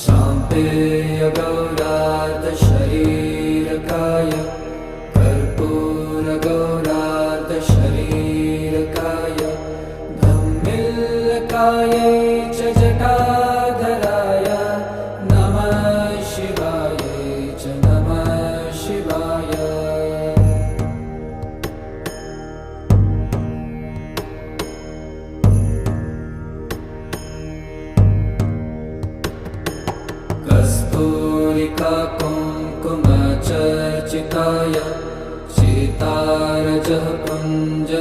चाम्पेयगौरार्धशरीरकाय कर्पूरगौरार्धशरीरकाय धम्मिल्लकायै च जटाधराय नमः शिवायै च नमः शिवाय। कस्तूरिका कुङ्कुमचर्चिताय सीतारजः कुञ्जविचर्चिताय